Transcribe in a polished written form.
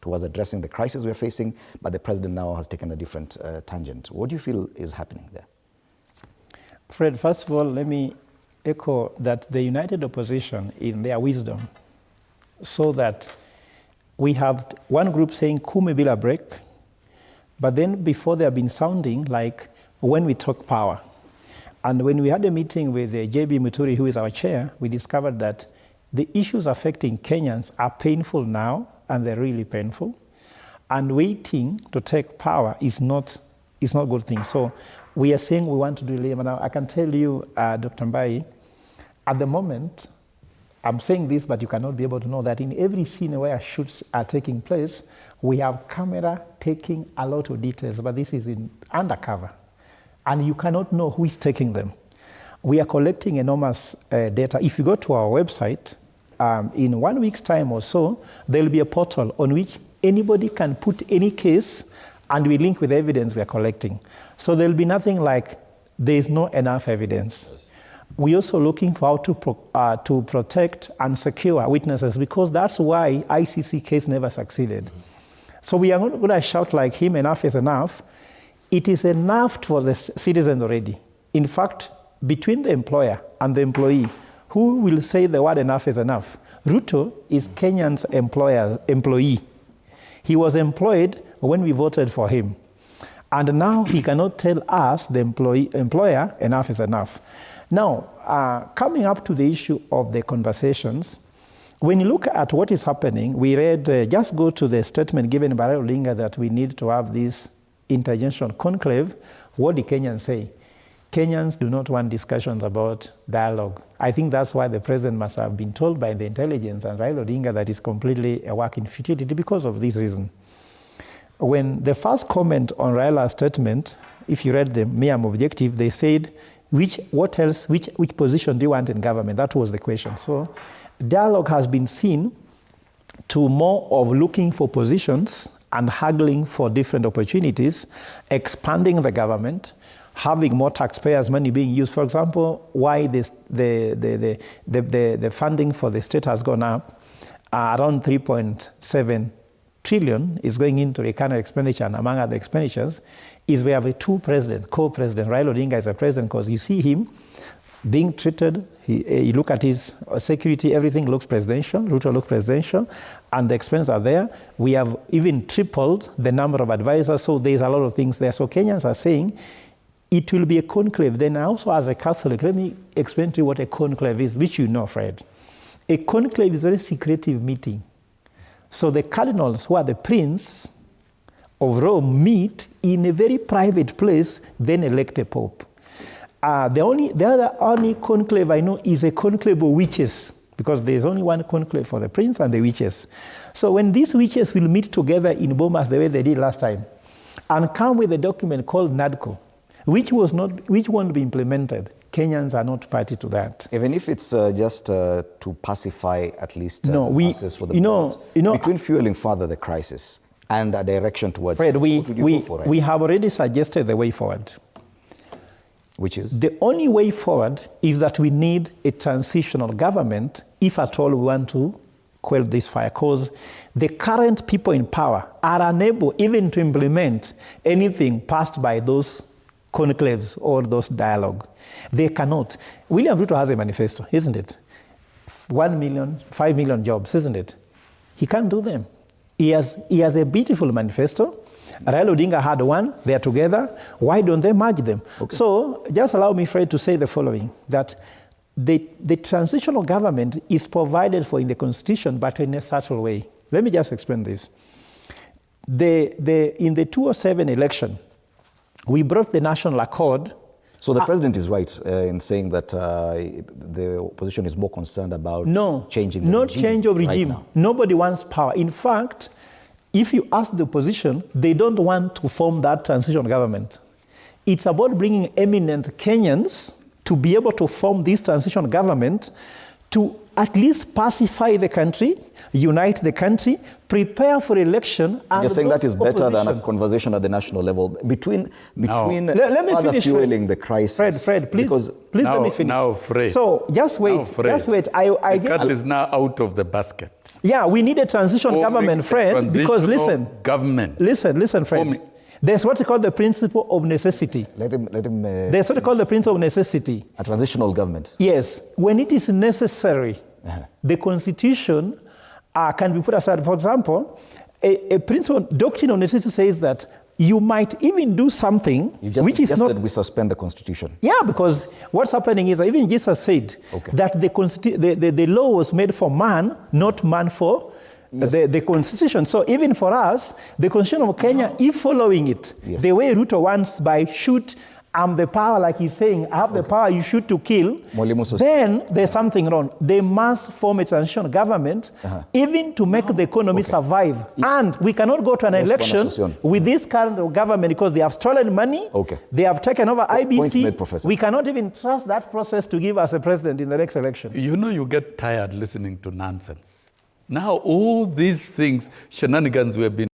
towards addressing the crisis we're facing, but the president now has taken a different tangent. What do you feel is happening there? Fred, first of all, let me echo that the united opposition, in their wisdom, so that we have one group saying kume bila break, but then before they have been sounding like when we talk power. And when we had a meeting with J.B. Muturi, who is our chair, we discovered that the issues affecting Kenyans are painful now, and they're really painful. And waiting to take power is not a good thing. So we are saying we want to do labor now. I can tell you, Dr. Mbai, at the moment, I'm saying this, but you cannot be able to know that in every scene where shoots are taking place, we have camera taking a lot of details, but this is in undercover. And you cannot know who is taking them. We are collecting enormous data. If you go to our website, in 1 week's time or so, there will be a portal on which anybody can put any case, and we link with evidence we are collecting. So there will be nothing like there is not enough evidence. Yes. We're also looking for how to protect and secure witnesses, because that's why ICC case never succeeded. Mm-hmm. So we are not going to shout like him, enough is enough. It is enough for the citizens already. In fact, between the employer and the employee, who will say the word enough is enough? Ruto is Kenyan's employee. He was employed when we voted for him. And now he cannot tell us, the employer, enough is enough. Now, coming up to the issue of the conversations, when you look at what is happening, we read, just go to the statement given by Raila Odinga that we need to have this intergenerational conclave. What did Kenyans say? Kenyans do not want discussions about dialogue. I think that's why the president must have been told by the intelligence and Raila Odinga that it's completely a work in futility because of this reason. When the first comment on Raila's statement, if you read the MEAM objective, they said, which position do you want in government? That was the question. So dialogue has been seen to more of looking for positions and haggling for different opportunities, expanding the government, having more taxpayers' money being used. For example, why the funding for the state has gone up, around 3.7 trillion is going into recurrent expenditure, and among other expenditures, is we have a two president, co-president. Raila Odinga is a president because you see him being treated, you look at his security, everything looks presidential, Ruto looks presidential, and the expenses are there. We have even tripled the number of advisors, so there's a lot of things there. So Kenyans are saying, it will be a conclave. Then also as a Catholic, let me explain to you what a conclave is, which you know, Fred. A conclave is a very secretive meeting. So the cardinals, who are the prince of Rome, meet in a very private place, then elect a pope. The only conclave I know is a conclave of witches, because there's only one conclave for the prince and the witches. So when these witches will meet together in Bomas the way they did last time, and come with a document called NADCO, which won't be implemented, Kenyans are not party to that. Even if it's just to pacify at least the masses for the between fueling further the crisis and a direction towards Fred, we have already suggested the way forward. Which is? The only way forward is that we need a transitional government if at all we want to quell this fire, because the current people in power are unable even to implement anything passed by those conclaves or those dialogue. They cannot. William Ruto has a manifesto, isn't it? 1 million, 5 million jobs, isn't it? He can't do them. He has a beautiful manifesto. Raila Odinga had one, they are together. Why don't they merge them? Okay. So just allow me, Fred, to say the following, that the transitional government is provided for in the Constitution, but in a subtle way. Let me just explain this. In the 2007 election, we brought the national accord. So the president is right in saying that the opposition is more concerned about changing the regime. Not change of regime. Right now. Nobody wants power. In fact, if you ask the opposition, they don't want to form that transitional government. It's about bringing eminent Kenyans to be able to form this transitional government to at least pacify the country, unite the country, prepare for election. And you're saying that is better than a conversation at the national level between let me finish, fueling the crisis. Fred, please let me finish. Now, Fred. So just wait, just wait. The cat is now out of the basket. Yeah, we need a transition government, friend, because listen. Government. Listen, friend. There's what we call the principle of necessity. Let him. There's what we call the principle of necessity. A transitional government. Yes, when it is necessary, the constitution can be put aside. For example, a principle doctrine of necessity says that you might even do something which is not. We suspend the constitution. Yeah, because what's happening is even Jesus said that the law was made for man, not man for the constitution. So even for us, the constitution of Kenya, if following it, the way Ruto wants by shoot, the power, like he's saying, I have the power, you shoot to kill, then there's something wrong. They must form a transitional government, even to make the economy survive. And we cannot go to an election with this kind of government because they have stolen money, they have taken over IBC. Made, we cannot even trust that process to give us a president in the next election. You know, you get tired listening to nonsense. Now, all these things, shenanigans we have been